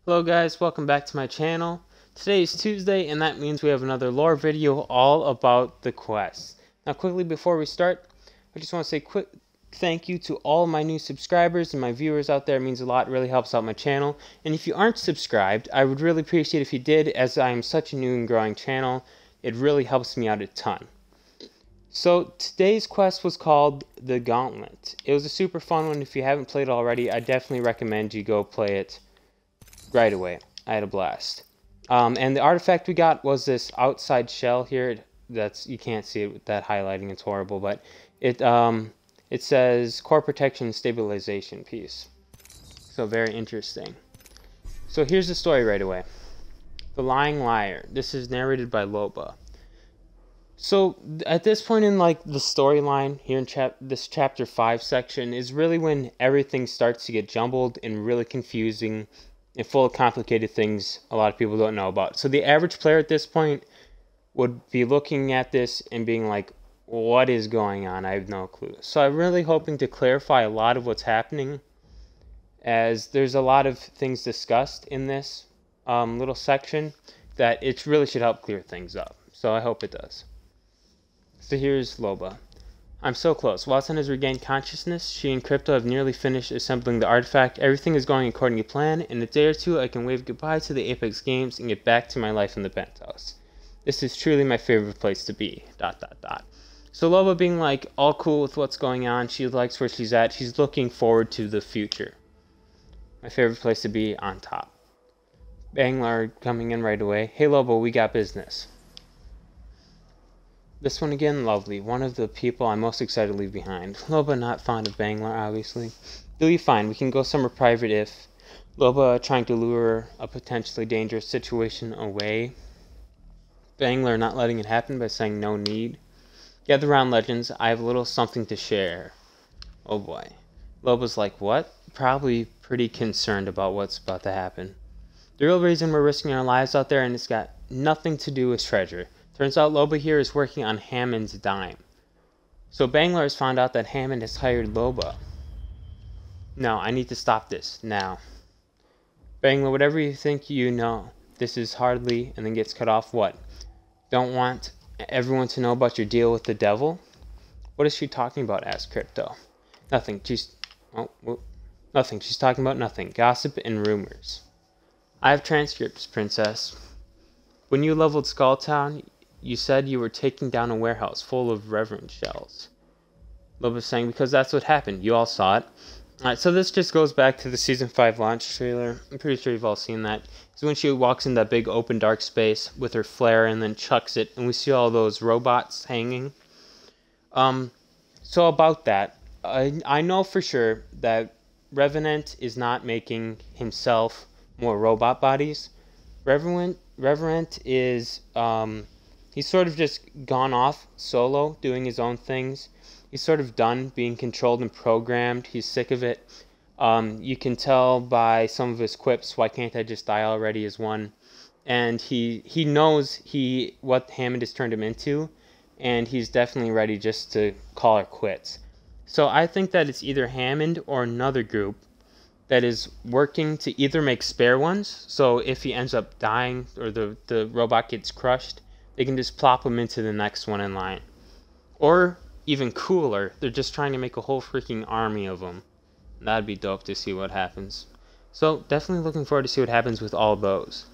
Hello guys, welcome back to my channel. Today is Tuesday and that means we have another lore video all about the quest. Now quickly before we start, I just want to say quick thank you to all my new subscribers and my viewers out there. It means a lot, it really helps out my channel. And if you aren't subscribed, I would really appreciate if you did, as I am such a new and growing channel. It really helps me out a ton. So today's quest was called the Gauntlet. It was a super fun one. If you haven't played it already, I definitely recommend you go play it right away. I had a blast. And the artifact we got was this outside shell here. That's, you can't see it with that highlighting, it's horrible, but it says core protection stabilization piece. So very interesting. So here's the story right away. The Lying Liar. This is narrated by Loba. So at this point in like the storyline here in this chapter 5 section is really when everything starts to get jumbled and really confusing and full of complicated things a lot of people don't know about. So the average player at this point would be looking at this and being like, what is going on? I have no clue. So I'm really hoping to clarify a lot of what's happening, as there's a lot of things discussed in this little section that it really should help clear things up. So I hope it does. So here's Loba. I'm so close. Watson has regained consciousness. She and Crypto have nearly finished assembling the artifact. Everything is going according to plan. In a day or two, I can wave goodbye to the Apex Games and get back to my life in the penthouse. This is truly my favorite place to be. ... So Loba being like all cool with what's going on. She likes where she's at. She's looking forward to the future. My favorite place to be, on top. Banglar coming in right away. Hey Loba, we got business. This one again, lovely. One of the people I'm most excited to leave behind. Loba not fond of Banglar, obviously. You'll be fine. We can go somewhere private if... Loba trying to lure a potentially dangerous situation away. Banglar not letting it happen by saying no need. Gather round, legends. I have a little something to share. Oh boy. Loba's like, what? Probably pretty concerned about what's about to happen. The real reason we're risking our lives out there, and it's got nothing to do with treasure. Turns out Loba here is working on Hammond's dime. So Banglar has found out that Hammond has hired Loba. No, I need to stop this, now. Banglar, whatever you think you know, this is hardly, and then gets cut off, what? Don't want everyone to know about your deal with the devil? What is she talking about, asked Crypto. Nothing, nothing, she's talking about nothing. Gossip and rumors. I have transcripts, princess. When you leveled Skulltown, you said you were taking down a warehouse full of reverend shells. Loba's saying, because that's what happened. You all saw it. Alright, so this just goes back to the Season 5 launch trailer. I'm pretty sure you've all seen that. It's when she walks in that big open dark space with her flare and then chucks it, and we see all those robots hanging. So about that, I know for sure that Revenant is not making himself more robot bodies. Revenant is... he's sort of just gone off solo, doing his own things. He's sort of done being controlled and programmed. He's sick of it. You can tell by some of his quips, why can't I just die already, is one. And he knows what Hammond has turned him into, and he's definitely ready just to call her quits. So I think that it's either Hammond or another group that is working to either make spare ones, so if he ends up dying or the robot gets crushed, they can just plop him into the next one in line. Or, even cooler, they're just trying to make a whole freaking army of them. That'd be dope to see what happens. So, definitely looking forward to see what happens with all those.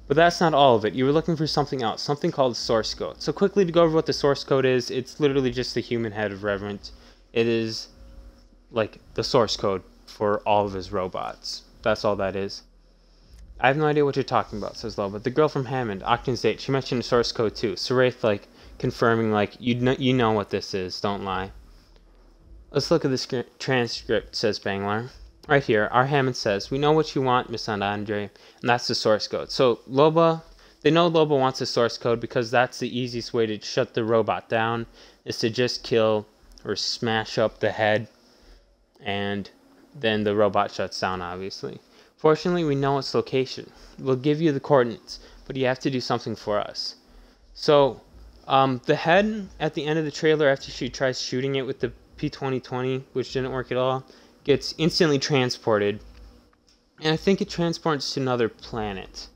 But that's not all of it. You were looking for something else, something called source code. So quickly to go over what the source code is, it's literally just the human head of Reverend. It is, like, the source code for all of his robots. That's all that is. I have no idea what you're talking about, says Loba. The girl from Hammond, Octan's date, she mentioned the source code too. So Wraith, like, confirming, like, you know what this is, don't lie. Let's look at this transcript, says Banglar. Right here, our Hammond says, we know what you want, Miss Andre, and that's the source code. So Loba, they know Loba wants the source code because that's the easiest way to shut the robot down, is to just kill or smash up the head, and then the robot shuts down, obviously. Fortunately, we know its location. We'll give you the coordinates, but you have to do something for us. So, the head at the end of the trailer, after she tries shooting it with the P2020, which didn't work at all, gets instantly transported and I think it transports to another planet.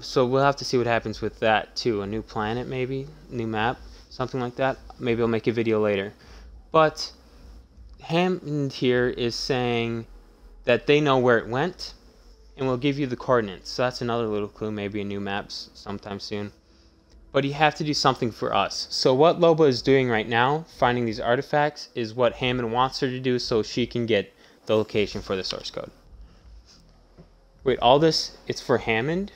So we'll have to see what happens with that too. A new planet, maybe, new map, something like that. Maybe I'll make a video later. But Hammond here is saying that they know where it went, and we'll give you the coordinates. So that's another little clue, maybe a new map sometime soon. But you have to do something for us. So what Loba is doing right now, finding these artifacts, is what Hammond wants her to do so she can get the location for the source code. Wait, all this, it's for Hammond?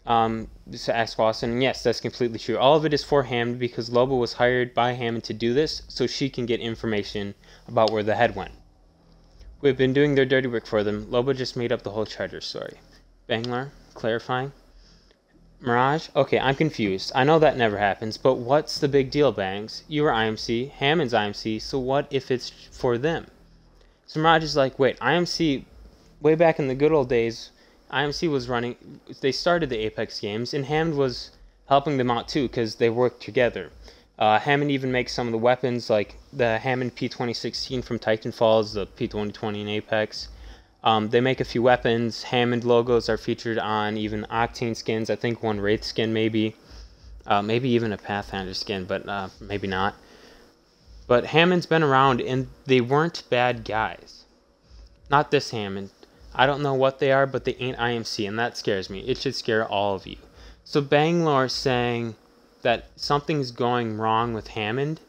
So ask Watson, and yes, that's completely true. All of it is for Hammond because Loba was hired by Hammond to do this so she can get information about where the head went. We've been doing their dirty work for them. Loba just made up the whole charter story. Banglar, clarifying. Mirage? Okay, I'm confused. I know that never happens, but what's the big deal, Bangs? You are IMC, Hammond's IMC, so what if it's for them? So Mirage is like, wait, IMC, way back in the good old days, IMC was running, they started the Apex games, and Hammond was helping them out too, because they worked together. Hammond even makes some of the weapons, like the Hammond P2016 from Titanfall, the P2020 in Apex. They make a few weapons. Hammond logos are featured on even Octane skins. I think one Wraith skin maybe. Maybe even a Pathfinder skin, but maybe not. But Hammond's been around, and they weren't bad guys. Not this Hammond. I don't know what they are, but they ain't IMC, and that scares me. It should scare all of you. So Bangalore is saying that something's going wrong with Hammond,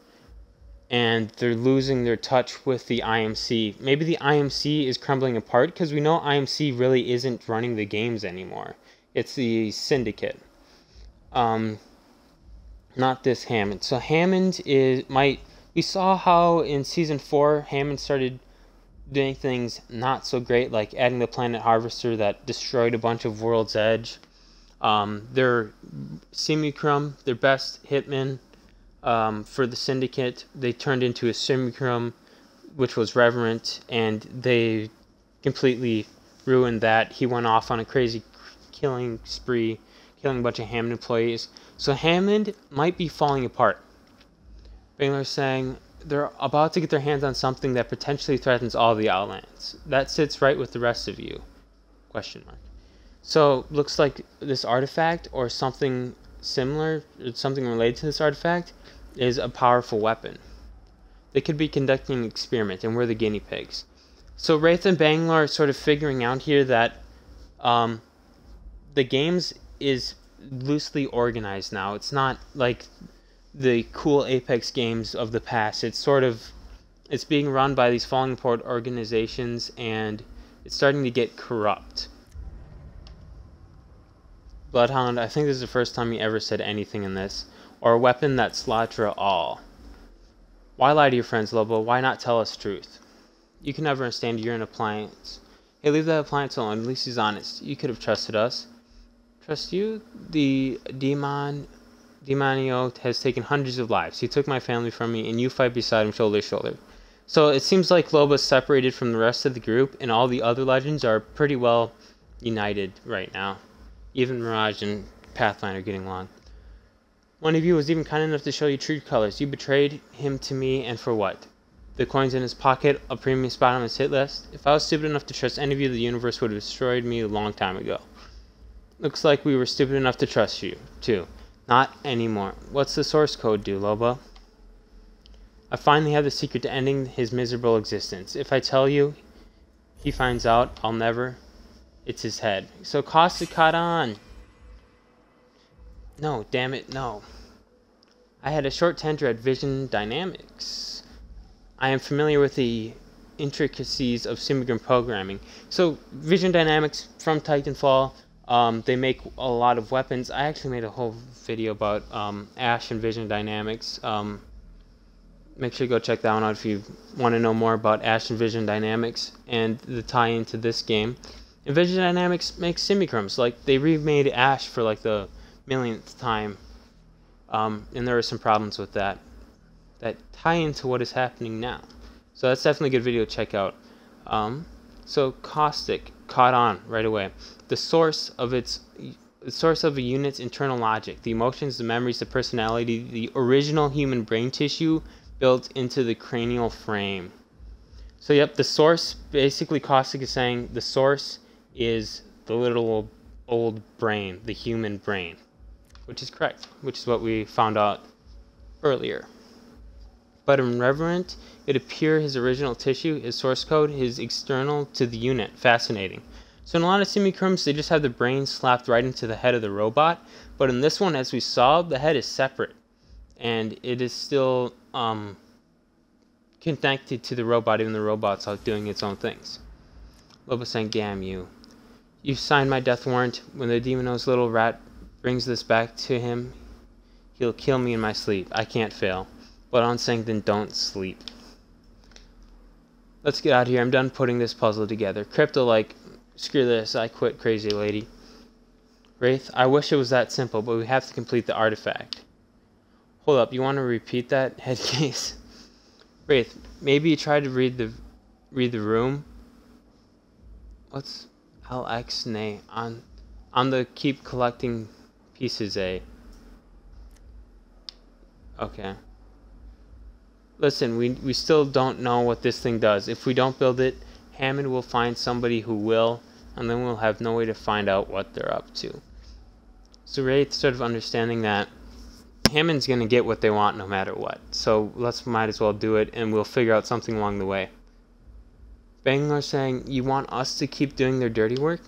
and they're losing their touch with the IMC. Maybe the IMC is crumbling apart, because we know IMC really isn't running the games anymore. It's the Syndicate. Not this Hammond. So Hammond we saw how in Season 4, Hammond started doing things not so great, like adding the Planet Harvester that destroyed a bunch of World's Edge. Their Simulacrum, their best hitman for the Syndicate, they turned into a Simulacrum, which was Reverent, and they completely ruined that. He went off on a crazy killing spree, killing a bunch of Hammond employees. So Hammond might be falling apart. Bangler's saying they're about to get their hands on something that potentially threatens all the Outlands. That sits right with the rest of you? Question mark. So looks like this artifact or something similar, something related to this artifact, is a powerful weapon. They could be conducting an experiment, and we're the guinea pigs. So Wraith and Bangalore are sort of figuring out here that the games is loosely organized now. It's not like the cool Apex games of the past. It's being run by these falling apart organizations, and it's starting to get corrupt. Bloodhound, I think this is the first time he ever said anything in this. Or a weapon that slaughter all. Why lie to your friends, Lobo? Why not tell us truth? You can never understand, you're an appliance. Hey, leave that appliance alone. At least he's honest. You could have trusted us. Trust you? The Demonio has taken hundreds of lives. He took my family from me, and you fight beside him shoulder to shoulder. So it seems like Loba's separated from the rest of the group, and all the other legends are pretty well united right now. Even Mirage and Pathfinder are getting along. One of you was even kind enough to show you true colors. You betrayed him to me, and for what? The coins in his pocket, a premium spot on his hit list? If I was stupid enough to trust any of you, the universe would have destroyed me a long time ago. Looks like we were stupid enough to trust you, too. Not anymore. What's the source code do, Loba? I finally have the secret to ending his miserable existence. If I tell you, he finds out, I'll never. It's his head. So Caustic caught on. No, damn it, no. I had a short tender at Vision Dynamics. I am familiar with the intricacies of Simulacrum programming. So Vision Dynamics from Titanfall, they make a lot of weapons. I actually made a whole video about Ash and Vision Dynamics. Make sure you go check that one out if you want to know more about Ash and Vision Dynamics and the tie-in to this game. And Vision Dynamics makes Simulacrums. Like, they remade Ash for like the millionth time, and there are some problems with that tie into what is happening now. So that's definitely a good video to check out. So Caustic caught on right away. The source of a unit's internal logic, the emotions, the memories, the personality, the original human brain tissue built into the cranial frame. So yep, the source, basically Caustic is saying the source is the little old brain, the human brain, which is correct, which is what we found out earlier. But in Reverent, it appears his original tissue, his source code, is external to the unit. Fascinating. So in a lot of simulacrums, they just have the brain slapped right into the head of the robot, but in this one, as we saw, the head is separate, and it is still connected to the robot, even the robot's out doing its own things. Loba saying, damn you. You've signed my death warrant. When the Demono's little rat brings this back to him, he'll kill me in my sleep. I can't fail. But on saying, then don't sleep. Let's get out of here. I'm done putting this puzzle together. Crypto like, screw this. I quit, crazy lady. Wraith, I wish it was that simple, but we have to complete the artifact. Hold up. You want to repeat that? Headcase. Wraith, maybe you try to read the room. What's LX nay on the keep collecting pieces A. Okay. Listen, we still don't know what this thing does. If we don't build it, Hammond will find somebody who will, and then we'll have no way to find out what they're up to. So Wraith sort of understanding that Hammond's going to get what they want no matter what. So might as well do it, and we'll figure out something along the way. Bangalore saying, you want us to keep doing their dirty work?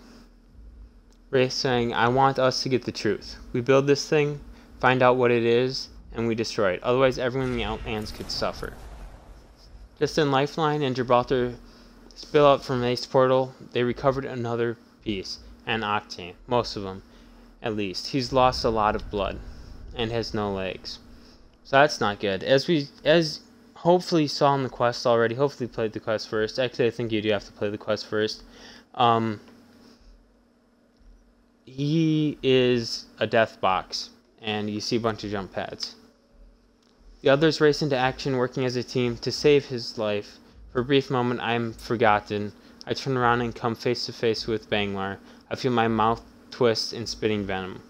Wraith saying, I want us to get the truth. We build this thing, find out what it is, and we destroy it. Otherwise, everyone in the Outlands could suffer. Just in Lifeline and Gibraltar spill out from Ace Portal, they recovered another piece, and Octane, most of them, at least. He's lost a lot of blood and has no legs, so that's not good. As hopefully saw in the quest already, hopefully played the quest first. Actually, I think you do have to play the quest first. He is a death box, and you see a bunch of jump pads. The others race into action, working as a team to save his life. For a brief moment, I am forgotten. I turn around and come face to face with Banglar. I feel my mouth twist in spitting venom.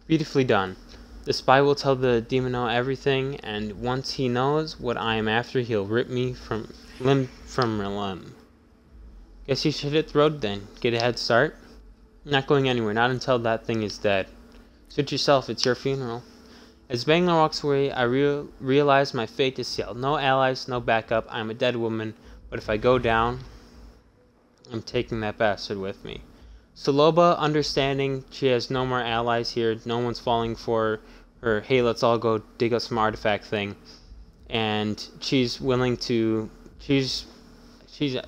Beautifully done. The spy will tell the Demono everything, and once he knows what I am after, he'll rip me from limb from limb. Guess you should hit the road then. Get a head start. Not going anywhere, not until that thing is dead. Suit yourself, it's your funeral. As Banglar walks away, I realize my fate is sealed. No allies, no backup. I'm a dead woman, but if I go down, I'm taking that bastard with me. Saloba, understanding she has no more allies here, no one's falling for her, hey, let's all go dig up some artifact thing. And she's willing to, she's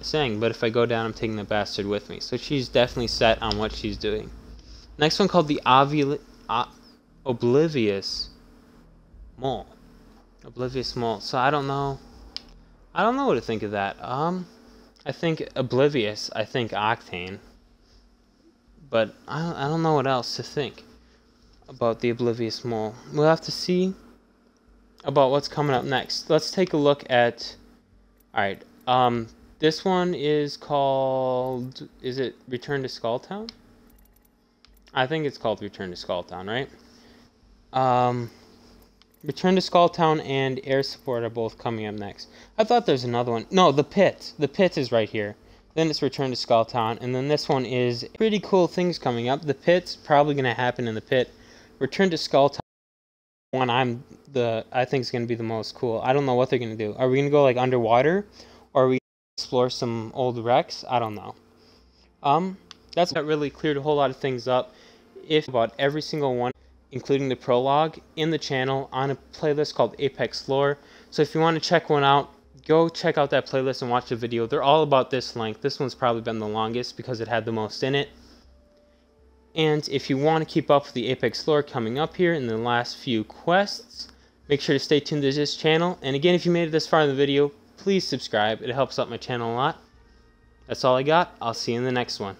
saying, but if I go down, I'm taking the bastard with me. So she's definitely set on what she's doing. Next one called the Oblivious Mole. Oblivious Mole. So I don't know what to think of that. I think Oblivious, I think Octane. But I don't know what else to think about the Oblivious Mole. We'll have to see about what's coming up next. Let's take a look at... Alright, this one is called... Is it Return to Skulltown? I think it's called Return to Skulltown, right? Return to Skulltown and Air Support are both coming up next. I thought there's another one. No, The Pit. The Pit is right here. Then it's Return to Skulltown, and then this one is pretty cool things coming up. The Pit's probably going to happen in the Pit. Return to Skulltown, one I think is going to be the most cool. I don't know what they're going to do. Are we going to go like underwater, or are we going to explore some old wrecks? I don't know. That's not really cleared a whole lot of things up. If about every single one, including the prologue, in the channel on a playlist called Apex Lore. So if you want to check one out, go check out that playlist and watch the video. They're all about this length. This one's probably been the longest because it had the most in it. And if you want to keep up with the Apex Lore coming up here in the last few quests, make sure to stay tuned to this channel. And again, if you made it this far in the video, please subscribe. It helps out my channel a lot. That's all I got. I'll see you in the next one.